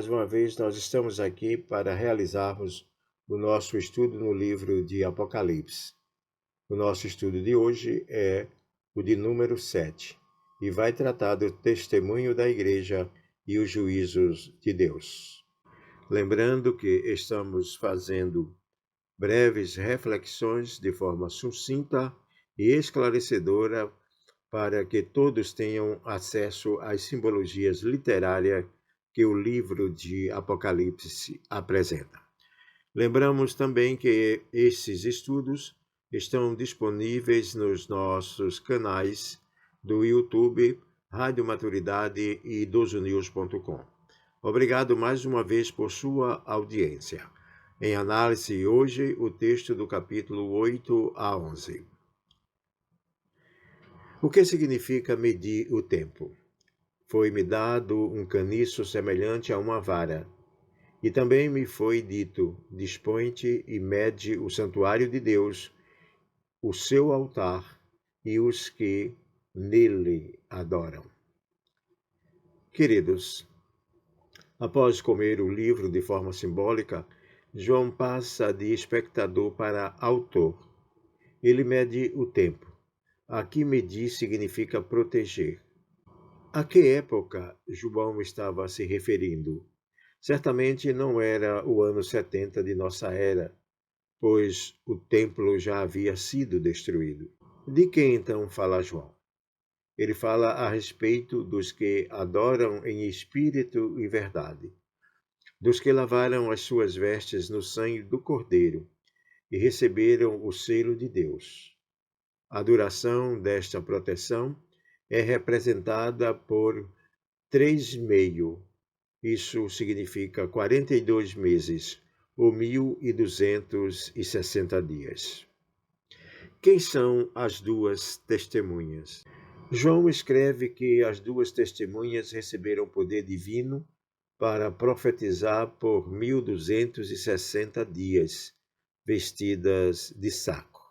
mais uma vez nós estamos aqui para realizarmos o nosso estudo no livro de Apocalipse. O nosso estudo de hoje é o de número 7 e vai tratar do testemunho da igreja e os juízos de Deus. Lembrando que estamos fazendo breves reflexões de forma sucinta e esclarecedora para que todos tenham acesso às simbologias literárias que o livro de Apocalipse apresenta. Lembramos também que esses estudos estão disponíveis nos nossos canais do YouTube, Rádio Maturidade e dozonews.com. Obrigado mais uma vez por sua audiência. Em análise hoje, o texto do capítulo 8 a 11. O que significa medir o tempo? Foi-me dado um caniço semelhante a uma vara, e também me foi dito: dispõe-te e mede o santuário de Deus, o seu altar e os que nele adoram. Queridos, após comer o livro de forma simbólica, João passa de espectador para autor. Ele mede o tempo. Aqui medir significa proteger. A que época João estava se referindo? Certamente não era o ano 70 de nossa era, pois o templo já havia sido destruído. De que então fala João? Ele fala a respeito dos que adoram em espírito e verdade, dos que lavaram as suas vestes no sangue do Cordeiro e receberam o selo de Deus. A duração desta proteção é representada por 3,5. Isso significa 42 meses, ou 1.260 dias. Quem são as duas testemunhas? João escreve que as duas testemunhas receberam poder divino para profetizar por 1.260 dias, vestidas de saco.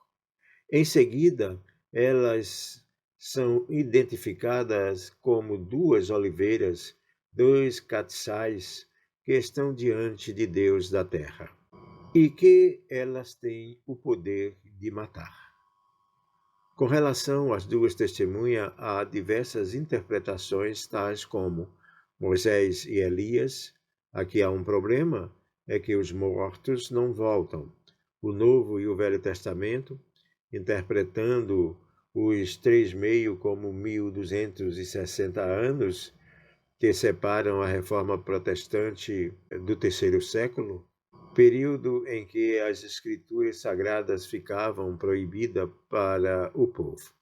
Em seguida, elas são identificadas como duas oliveiras, dois catiçais que estão diante de Deus da terra e que elas têm o poder de matar. Com relação às duas testemunhas, há diversas interpretações, tais como Moisés e Elias. Aqui há um problema, é que os mortos não voltam. O Novo e o Velho Testamento, interpretando os 3,5 como 1.260 anos, que separam a Reforma Protestante do terceiro século, período em que as escrituras sagradas ficavam proibidas para o povo.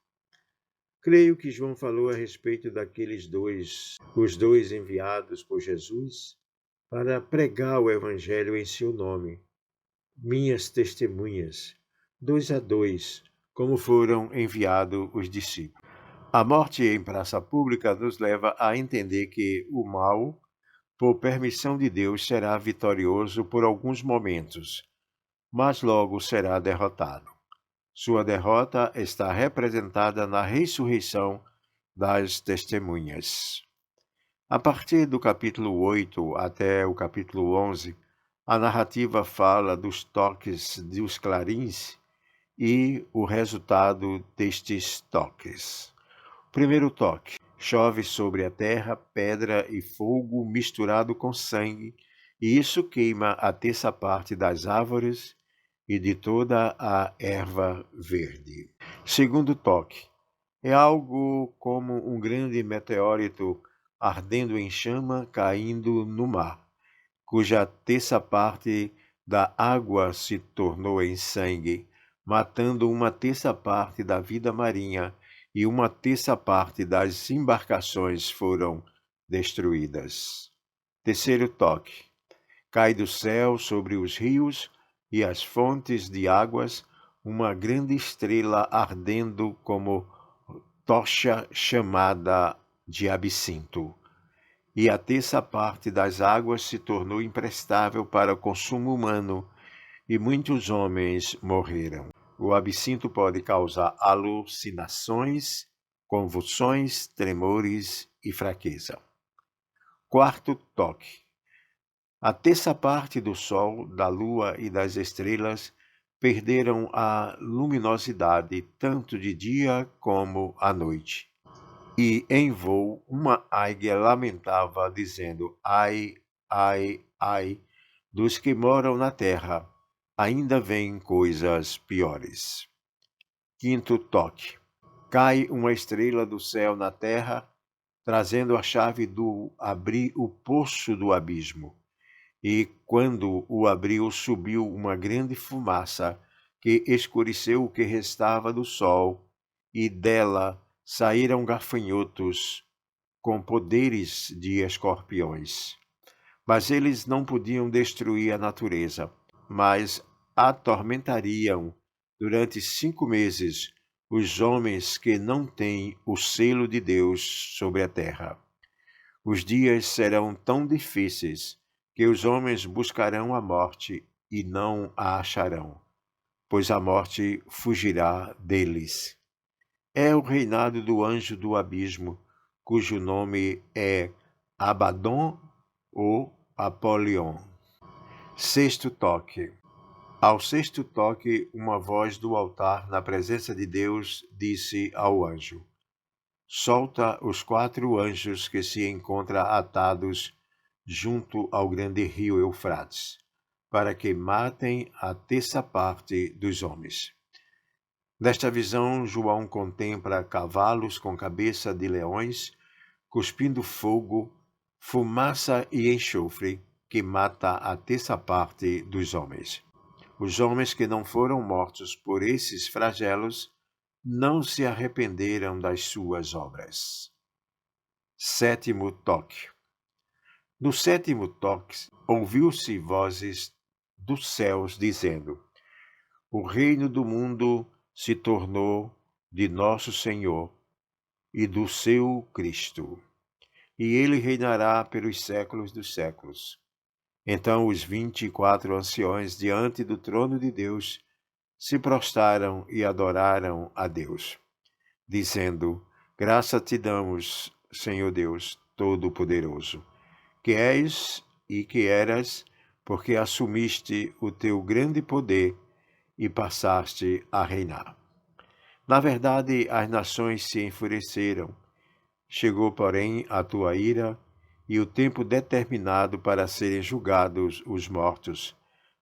Creio que João falou a respeito daqueles dois, os dois enviados por Jesus para pregar o evangelho em seu nome, minhas testemunhas, 2 a 2, como foram enviados os discípulos. A morte em praça pública nos leva a entender que o mal, por permissão de Deus, será vitorioso por alguns momentos, mas logo será derrotado. Sua derrota está representada na ressurreição das testemunhas. A partir do capítulo 8 até o capítulo 11, a narrativa fala dos toques dos clarins e o resultado destes toques. Primeiro toque: chove sobre a terra pedra e fogo misturado com sangue, e isso queima a terça parte das árvores e de toda a erva verde. Segundo toque: é algo como um grande meteorito ardendo em chama caindo no mar, cuja terça parte da água se tornou em sangue, matando uma terça parte da vida marinha, e uma terça parte das embarcações foram destruídas. Terceiro toque: cai do céu sobre os rios e as fontes de águas uma grande estrela ardendo como tocha chamada de absinto, e a terça parte das águas se tornou imprestável para o consumo humano, e muitos homens morreram. O absinto pode causar alucinações, convulsões, tremores e fraqueza. Quarto toque: A terça parte do sol, da lua e das estrelas perderam a luminosidade tanto de dia como à noite. E em voo uma águia lamentava, dizendo: Ai, ai, ai, dos que moram na terra, ainda vêm coisas piores. Quinto toque. Cai uma estrela do céu na terra, trazendo a chave do abrir o poço do abismo. E quando o abriu, subiu uma grande fumaça que escureceu o que restava do sol, e dela saíram gafanhotos com poderes de escorpiões. Mas eles não podiam destruir a natureza, mas atormentariam durante 5 meses os homens que não têm o selo de Deus sobre a terra. Os dias serão tão difíceis que os homens buscarão a morte e não a acharão, pois a morte fugirá deles. É o reinado do anjo do abismo, cujo nome é Abaddon ou Apolion. Sexto toque. Ao sexto toque, uma voz do altar na presença de Deus disse ao anjo: Solta os 4 anjos que se encontram atados junto ao grande rio Eufrates, para que matem a terça parte dos homens. Nesta visão, João contempla cavalos com cabeça de leões, cuspindo fogo, fumaça e enxofre, que mata a terça parte dos homens. Os homens que não foram mortos por esses flagelos não se arrependeram das suas obras. Sétimo toque. No sétimo toque, ouviu-se vozes dos céus dizendo: O reino do mundo se tornou de nosso Senhor e do seu Cristo, e ele reinará pelos séculos dos séculos. Então os 24 anciões diante do trono de Deus se prostraram e adoraram a Deus, dizendo: Graça te damos, Senhor Deus Todo-Poderoso, que és e que eras, porque assumiste o teu grande poder e passaste a reinar. Na verdade, as nações se enfureceram. Chegou, porém, a tua ira e o tempo determinado para serem julgados os mortos,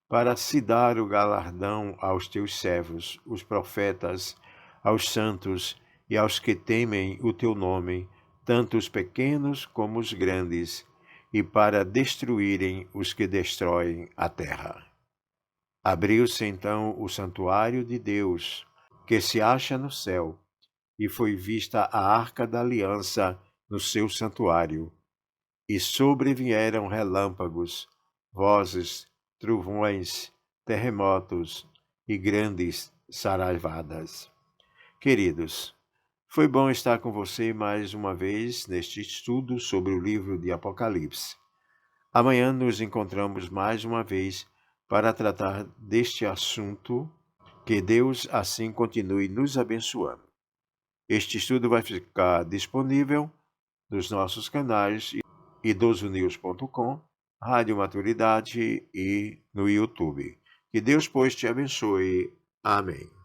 para se dar o galardão aos teus servos, os profetas, aos santos e aos que temem o teu nome, tanto os pequenos como os grandes, e para destruírem os que destroem a terra. Abriu-se então o santuário de Deus, que se acha no céu, e foi vista a arca da aliança no seu santuário. E sobrevieram relâmpagos, vozes, trovões, terremotos e grandes saraivadas. Queridos, foi bom estar com você mais uma vez neste estudo sobre o livro de Apocalipse. Amanhã nos encontramos mais uma vez para tratar deste assunto. Que Deus assim continue nos abençoando. Este estudo vai ficar disponível nos nossos canais idosonews.com, Rádio Maturidade e no YouTube. Que Deus, pois, te abençoe. Amém.